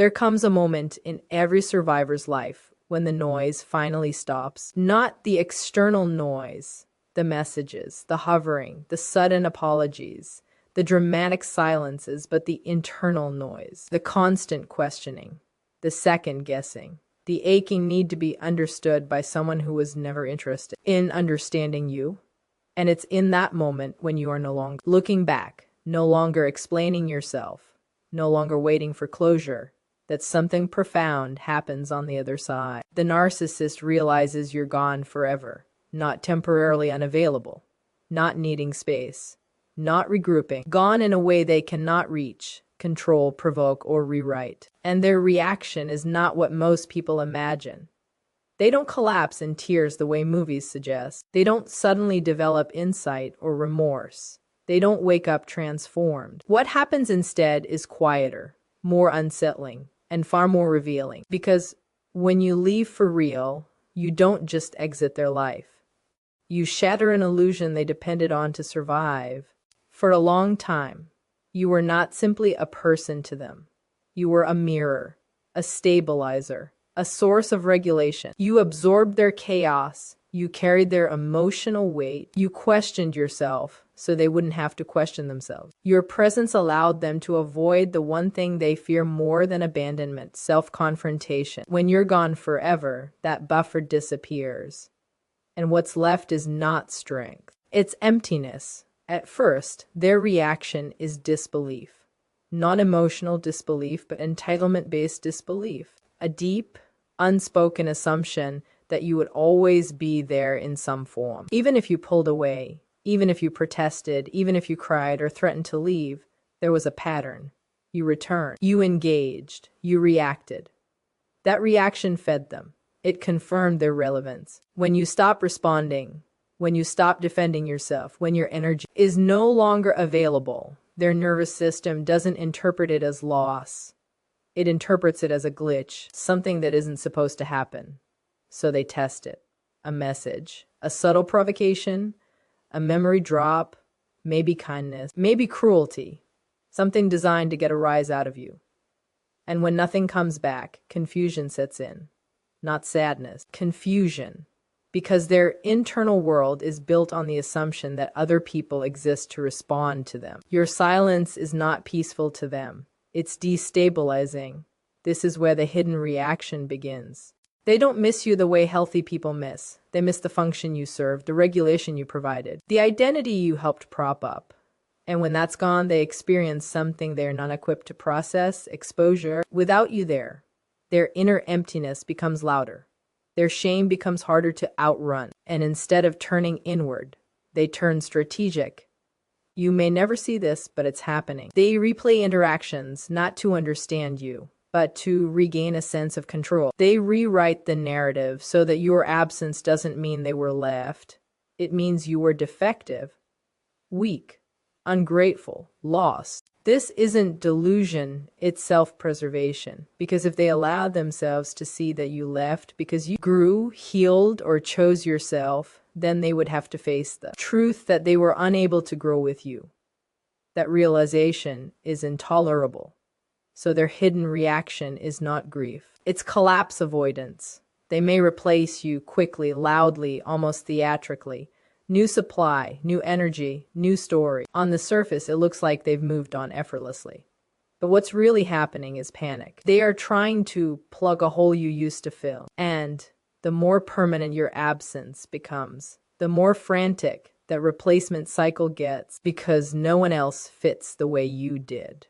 There comes a moment in every survivor's life when the noise finally stops. Not the external noise, the messages, the hovering, the sudden apologies, the dramatic silences, but the internal noise, the constant questioning, the second guessing, the aching need to be understood by someone who was never interested in understanding you. And it's in that moment when you are no longer looking back, no longer explaining yourself, no longer waiting for closure, that something profound happens on the other side. The narcissist realizes you're gone forever, not temporarily unavailable, not needing space, not regrouping, gone in a way they cannot reach, control, provoke, or rewrite. And their reaction is not what most people imagine. They don't collapse in tears the way movies suggest. They don't suddenly develop insight or remorse. They don't wake up transformed. What happens instead is quieter, more unsettling, and far more revealing. Because when you leave for real, you don't just exit their life. You shatter an illusion they depended on to survive. For a long time, you were not simply a person to them. You were a mirror, a stabilizer, a source of regulation. You absorbed their chaos. You carried their emotional weight. You questioned yourself so they wouldn't have to question themselves. Your presence allowed them to avoid the one thing they fear more than abandonment, self-confrontation. When you're gone forever, that buffer disappears. And what's left is not strength. It's emptiness. At first, their reaction is disbelief. Not emotional disbelief, but entitlement-based disbelief. A deep, unspoken assumption that you would always be there in some form. Even if you pulled away, even if you protested, even if you cried or threatened to leave, there was a pattern. You returned, you engaged, you reacted. That reaction fed them. It confirmed their relevance. When you stop responding, when you stop defending yourself, when your energy is no longer available, their nervous system doesn't interpret it as loss. It interprets it as a glitch, something that isn't supposed to happen. So they test it. A message, a subtle provocation, a memory drop, maybe kindness, maybe cruelty, something designed to get a rise out of you. And when nothing comes back, confusion sets in. Not sadness, confusion. Because their internal world is built on the assumption that other people exist to respond to them. Your silence is not peaceful to them. It's destabilizing. This is where the hidden reaction begins. They don't miss you the way healthy people miss. They miss the function you served, the regulation you provided, the identity you helped prop up. And when that's gone, they experience something they're not equipped to process, exposure. Without you there, their inner emptiness becomes louder. Their shame becomes harder to outrun. And instead of turning inward, they turn strategic. You may never see this, but it's happening. They replay interactions not to understand you, but to regain a sense of control. They rewrite the narrative so that your absence doesn't mean they were left. It means you were defective, weak, ungrateful, lost. This isn't delusion, it's self-preservation. Because if they allowed themselves to see that you left because you grew, healed, or chose yourself, then they would have to face the truth that they were unable to grow with you. That realization is intolerable. So their hidden reaction is not grief. It's collapse avoidance. They may replace you quickly, loudly, almost theatrically. New supply, new energy, new story. On the surface, it looks like they've moved on effortlessly. But what's really happening is panic. They are trying to plug a hole you used to fill. And the more permanent your absence becomes, the more frantic that replacement cycle gets because no one else fits the way you did.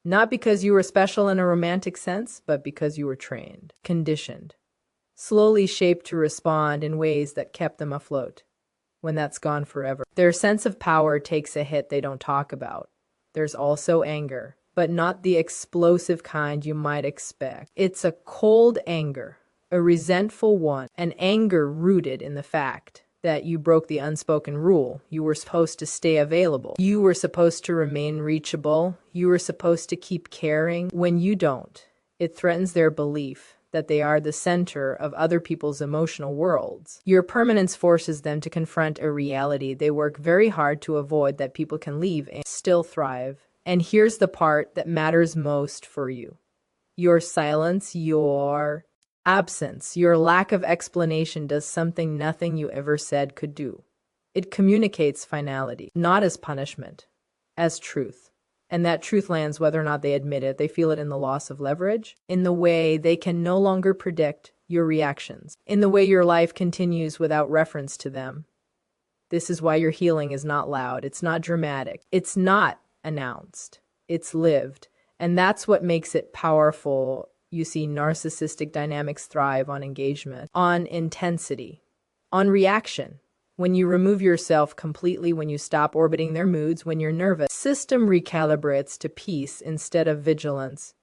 Not because you were special in a romantic sense, but because you were trained, conditioned, slowly shaped to respond in ways that kept them afloat. When that's gone forever, their sense of power takes a hit they don't talk about. There's also anger, but not the explosive kind you might expect. It's a cold anger, a resentful one, an anger rooted in the fact that you broke the unspoken rule. You were supposed to stay available. You were supposed to remain reachable. You were supposed to keep caring. When you don't, it threatens their belief that they are the center of other people's emotional worlds. Your permanence forces them to confront a reality they work very hard to avoid, that people can leave and still thrive. And here's the part that matters most for you. Your silence, your absence, your lack of explanation does something nothing you ever said could do. It communicates finality, not as punishment, as truth. And that truth lands whether or not they admit it. They feel it in the loss of leverage, in the way they can no longer predict your reactions, in the way your life continues without reference to them. This is why your healing is not loud. It's not dramatic. It's not announced. It's lived. And that's what makes it powerful. You see, narcissistic dynamics thrive on engagement, on intensity, on reaction. When you remove yourself completely, when you stop orbiting their moods, when your nervous system recalibrates to peace instead of vigilance,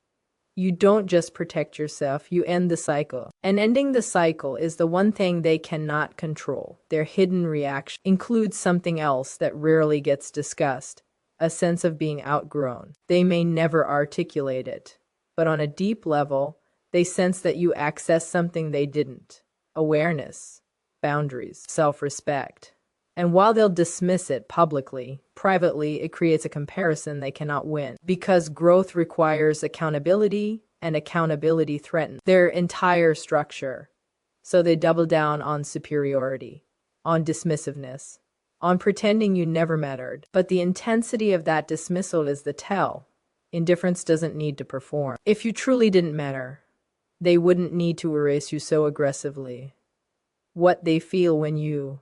you don't just protect yourself, you end the cycle. And ending the cycle is the one thing they cannot control. Their hidden reaction includes something else that rarely gets discussed, a sense of being outgrown. They may never articulate it, but on a deep level, they sense that you access something they didn't. Awareness, boundaries, self-respect. And while they'll dismiss it publicly, privately, it creates a comparison they cannot win. Because growth requires accountability, and accountability threatens their entire structure. So they double down on superiority, on dismissiveness, on pretending you never mattered. But the intensity of that dismissal is the tell. Indifference doesn't need to perform. If you truly didn't matter, they wouldn't need to erase you so aggressively. What they feel when you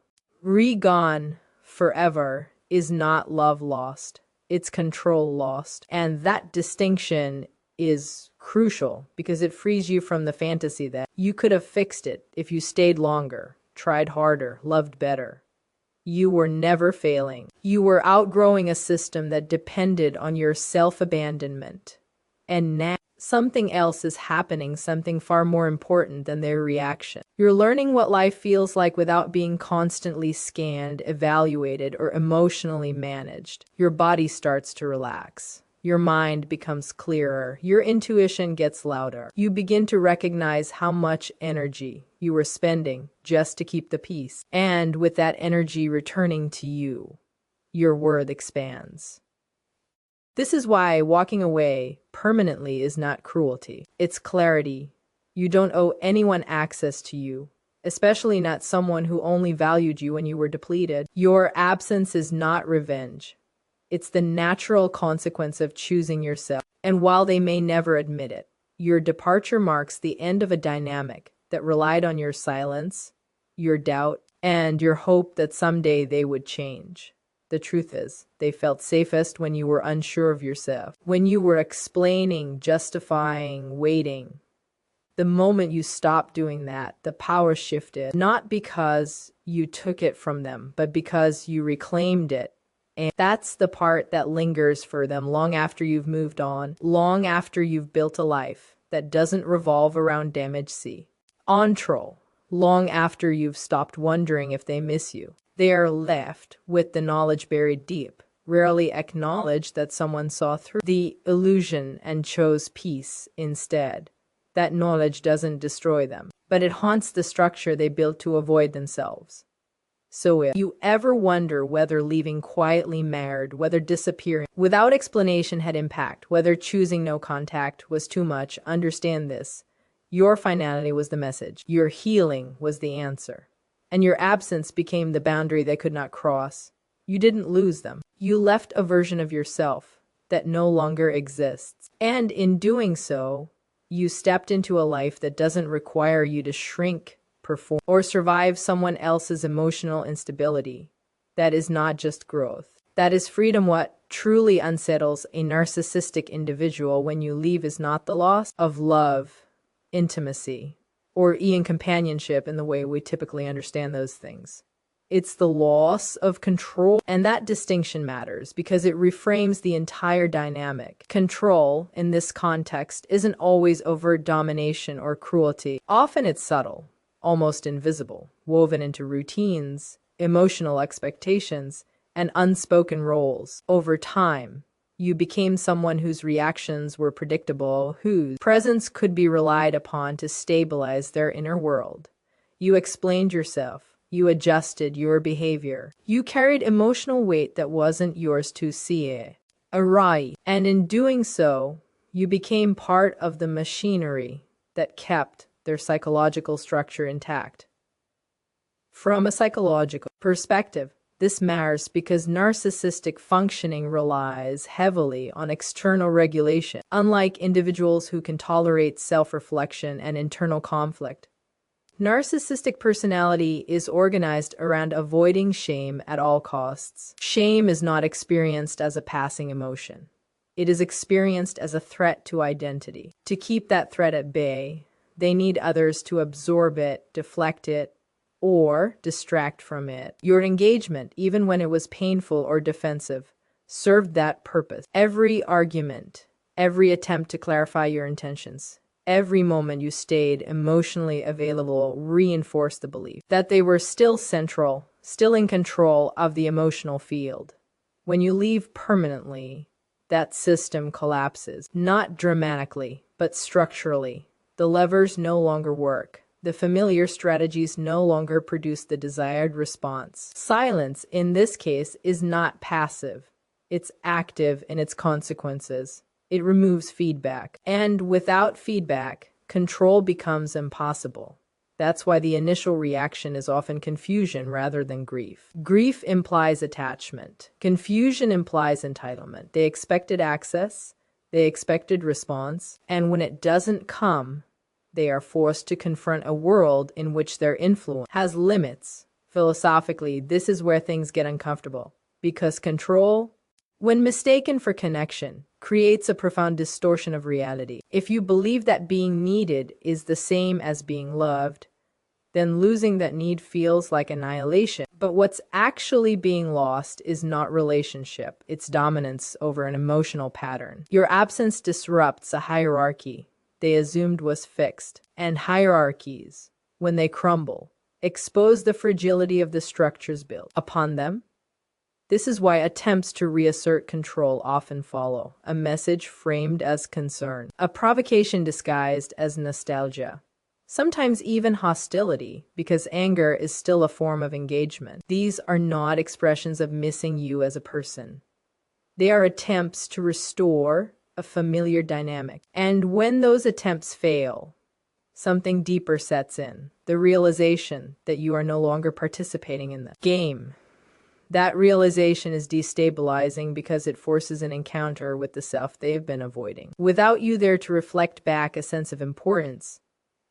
gone forever is not love lost, it's control lost. And that distinction is crucial because it frees you from the fantasy that you could have fixed it if you stayed longer, tried harder, loved better. You were never failing. You were outgrowing a system that depended on your self-abandonment. And now something else is happening, something far more important than their reaction. You're learning what life feels like without being constantly scanned, evaluated, or emotionally managed. Your body starts to relax. Your mind becomes clearer. Your intuition gets louder. You begin to recognize how much energy you were spending just to keep the peace. And with that energy returning to you, your worth expands. This is why walking away permanently is not cruelty. It's clarity. You don't owe anyone access to you, especially not someone who only valued you when you were depleted. Your absence is not revenge. It's the natural consequence of choosing yourself. And while they may never admit it, your departure marks the end of a dynamic that relied on your silence, your doubt, and your hope that someday they would change. The truth is, they felt safest when you were unsure of yourself, when you were explaining, justifying, waiting. The moment you stopped doing that, the power shifted, not because you took it from them, but because you reclaimed it. And that's the part that lingers for them long after you've moved on, long after you've built a life that doesn't revolve around damage control, long after you've stopped wondering if they miss you. They are left with the knowledge buried deep, rarely acknowledged that someone saw through the illusion and chose peace instead. That knowledge doesn't destroy them, but it haunts the structure they built to avoid themselves. So if you ever wonder whether leaving quietly mattered, whether disappearing without explanation had impact, whether choosing no contact was too much, understand this. Your finality was the message. Your healing was the answer. And your absence became the boundary they could not cross. You didn't lose them. You left a version of yourself that no longer exists. And in doing so, you stepped into a life that doesn't require you to shrink, perform, or survive someone else's emotional instability. That is not just growth. That is freedom. What truly unsettles a narcissistic individual when you leave is not the loss of love, intimacy, or even companionship in the way we typically understand those things. It's the loss of control, and that distinction matters because it reframes the entire dynamic. Control, in this context, isn't always overt domination or cruelty. Often it's subtle, almost invisible, woven into routines, emotional expectations, and unspoken roles. Over time, you became someone whose reactions were predictable, whose presence could be relied upon to stabilize their inner world. You explained yourself. You adjusted your behavior. You carried emotional weight that wasn't yours to see. And in doing so, You became part of the machinery that kept their psychological structure intact. From a psychological perspective, this matters because narcissistic functioning relies heavily on external regulation, unlike individuals who can tolerate self-reflection and internal conflict. Narcissistic personality is organized around avoiding shame at all costs. Shame is not experienced as a passing emotion. It is experienced as a threat to identity. To keep that threat at bay, they need others to absorb it, deflect it, or distract from it. Your engagement, even when it was painful or defensive, served that purpose. Every argument, every attempt to clarify your intentions, every moment you stayed emotionally available reinforced the belief that they were still central, still in control of the emotional field. When you leave permanently, that system collapses, not dramatically, but structurally. The levers no longer work. The familiar strategies no longer produce the desired response. Silence, in this case, is not passive. It's active in its consequences. It removes feedback. And without feedback, control becomes impossible. That's why the initial reaction is often confusion rather than grief. Grief implies attachment. Confusion implies entitlement. They expected access, they expected response, and when it doesn't come, they are forced to confront a world in which their influence has limits. Philosophically, this is where things get uncomfortable, because control, when mistaken for connection, creates a profound distortion of reality. If you believe that being needed is the same as being loved, then losing that need feels like annihilation. But what's actually being lost is not relationship, it's dominance over an emotional pattern. Your absence disrupts a hierarchy they assumed was fixed, and hierarchies, when they crumble, expose the fragility of the structures built upon them. This is why attempts to reassert control often follow, a message framed as concern, a provocation disguised as nostalgia, sometimes even hostility, because anger is still a form of engagement. These are not expressions of missing you as a person. They are attempts to restore a familiar dynamic. And when those attempts fail, something deeper sets in, the realization that you are no longer participating in the game. That realization is destabilizing because it forces an encounter with the self they've been avoiding. Without you there to reflect back a sense of importance,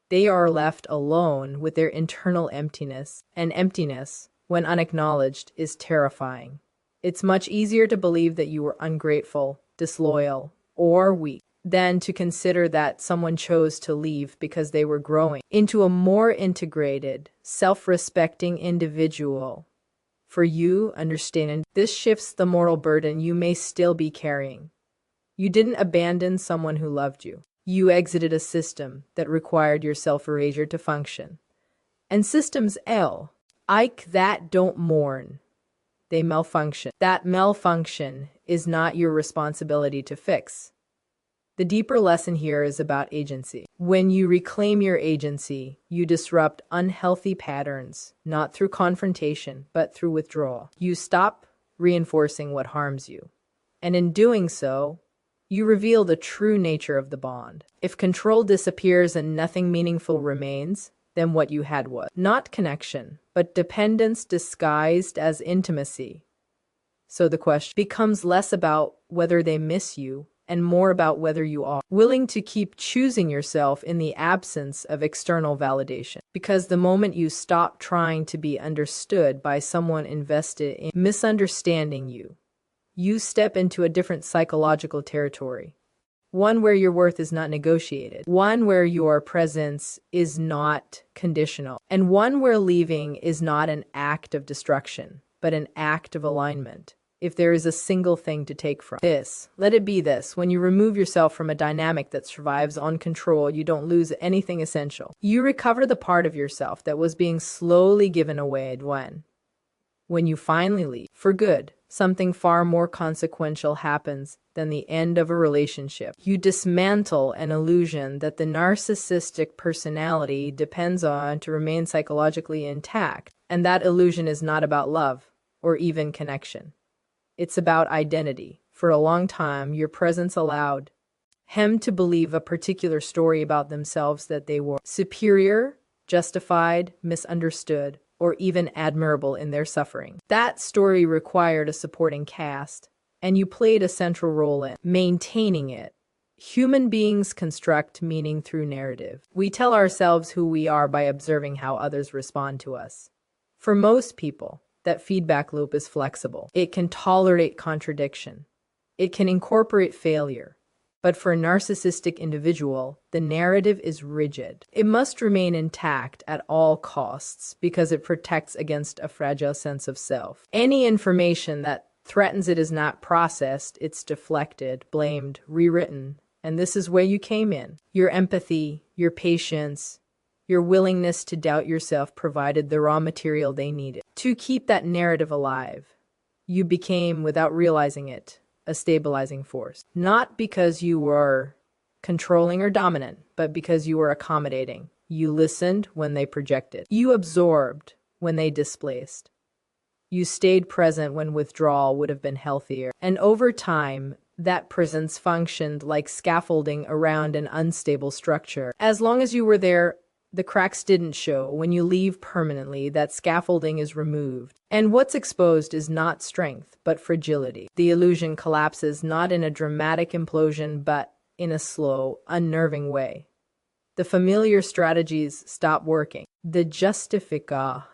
they are left alone with their internal emptiness, and emptiness, when unacknowledged, is terrifying. It's much easier to believe that you were ungrateful, disloyal, or weak than to consider that someone chose to leave because they were growing into a more integrated, self-respecting individual. For you, understand, this shifts the moral burden you may still be carrying. You didn't abandon someone who loved you. You exited a system that required your self-erasure to function. And systems that don't mourn. They malfunction. That malfunction is not your responsibility to fix. The deeper lesson here is about agency. When you reclaim your agency, you disrupt unhealthy patterns, not through confrontation, but through withdrawal. You stop reinforcing what harms you. And in doing so, you reveal the true nature of the bond. If control disappears and nothing meaningful remains, then what you had was not connection, but dependence disguised as intimacy. So the question becomes less about whether they miss you and more about whether you are willing to keep choosing yourself in the absence of external validation. Because the moment you stop trying to be understood by someone invested in misunderstanding you, you step into a different psychological territory. One where your worth is not negotiated, one where your presence is not conditional, and one where leaving is not an act of destruction, but an act of alignment. If there is a single thing to take from this, let it be this: when you remove yourself from a dynamic that survives on control, you don't lose anything essential. You recover the part of yourself that was being slowly given away. When you finally leave, for good, something far more consequential happens than the end of a relationship. You dismantle an illusion that the narcissistic personality depends on to remain psychologically intact, and that illusion is not about love or even connection. It's about identity. For a long time, your presence allowed hemmed to believe a particular story about themselves, that they were superior, justified, misunderstood, or even admirable in their suffering. That story required a supporting cast, and you played a central role in maintaining it. Human beings construct meaning through narrative. We tell ourselves who we are by observing how others respond to us. For most people, that feedback loop is flexible. It can tolerate contradiction. It can incorporate failure. But for a narcissistic individual, the narrative is rigid. It must remain intact at all costs because it protects against a fragile sense of self. Any information that threatens it is not processed, it's deflected, blamed, rewritten. And this is where you came in. Your empathy, your patience, your willingness to doubt yourself provided the raw material they needed to keep that narrative alive. You became, without realizing it, a stabilizing force. Not because you were controlling or dominant, but because you were accommodating. You listened when they projected. You absorbed when they displaced. You stayed present when withdrawal would have been healthier. And over time, that presence functioned like scaffolding around an unstable structure. As long as you were there, the cracks didn't show. When you leave permanently, that scaffolding is removed. And what's exposed is not strength, but fragility. The illusion collapses not in a dramatic implosion, but in a slow, unnerving way. The familiar strategies stop working. The justifications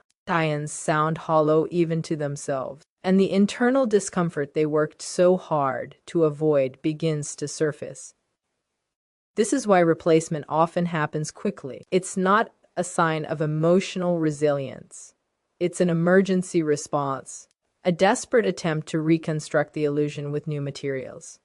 sound hollow even to themselves. And the internal discomfort they worked so hard to avoid begins to surface. This is why replacement often happens quickly. It's not a sign of emotional resilience. It's an emergency response, a desperate attempt to reconstruct the illusion with new materials.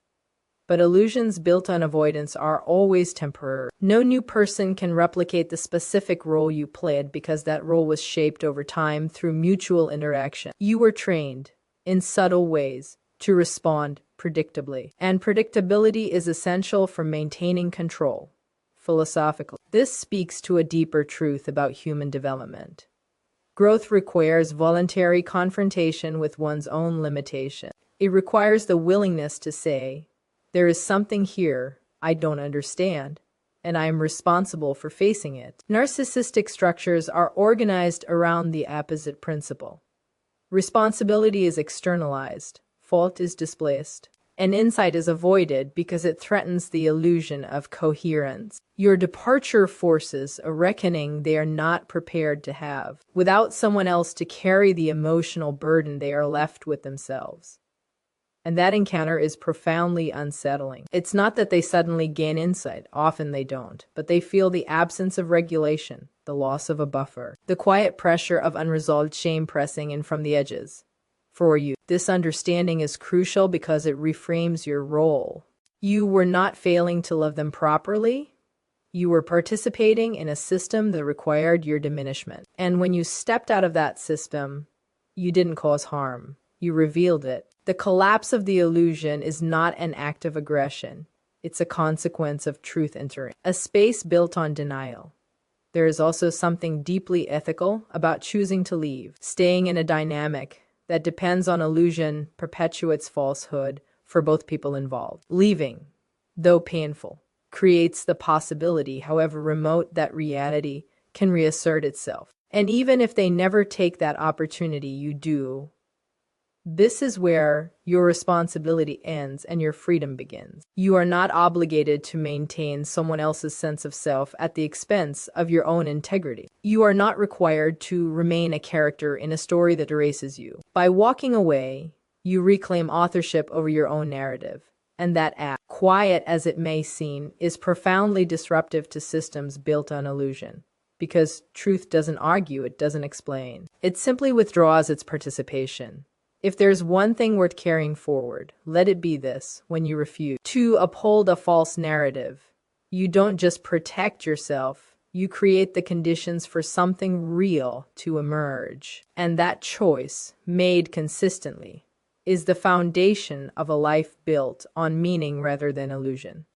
But illusions built on avoidance are always temporary. No new person can replicate the specific role you played because that role was shaped over time through mutual interaction. You were trained, in subtle ways, to respond predictably. And predictability is essential for maintaining control. Philosophically, this speaks to a deeper truth about human development. Growth requires voluntary confrontation with one's own limitation. It requires the willingness to say, there is something here I don't understand, and I am responsible for facing it. Narcissistic structures are organized around the opposite principle. Responsibility is externalized, fault is displaced, and insight is avoided because it threatens the illusion of coherence. Your departure forces a reckoning they are not prepared to have. Without someone else to carry the emotional burden, they are left with themselves. And that encounter is profoundly unsettling. It's not that they suddenly gain insight, often they don't, but they feel the absence of regulation, the loss of a buffer, the quiet pressure of unresolved shame pressing in from the edges. For you, this understanding is crucial because it reframes your role. You were not failing to love them properly. You were participating in a system that required your diminishment. And when you stepped out of that system, you didn't cause harm. You revealed it. The collapse of the illusion is not an act of aggression. It's a consequence of truth entering a space built on denial. There is also something deeply ethical about choosing to leave. Staying in a dynamic that depends on illusion perpetuates falsehood for both people involved. Leaving, though painful, creates the possibility, however remote, that reality can reassert itself. And even if they never take that opportunity, you do. This is where your responsibility ends and your freedom begins. You are not obligated to maintain someone else's sense of self at the expense of your own integrity. You are not required to remain a character in a story that erases you. By walking away, you reclaim authorship over your own narrative. And that act, quiet as it may seem, is profoundly disruptive to systems built on illusion. Because truth doesn't argue, it doesn't explain. It simply withdraws its participation. If there's one thing worth carrying forward, let it be this: when you refuse to uphold a false narrative, you don't just protect yourself, you create the conditions for something real to emerge. And that choice, made consistently, is the foundation of a life built on meaning rather than illusion.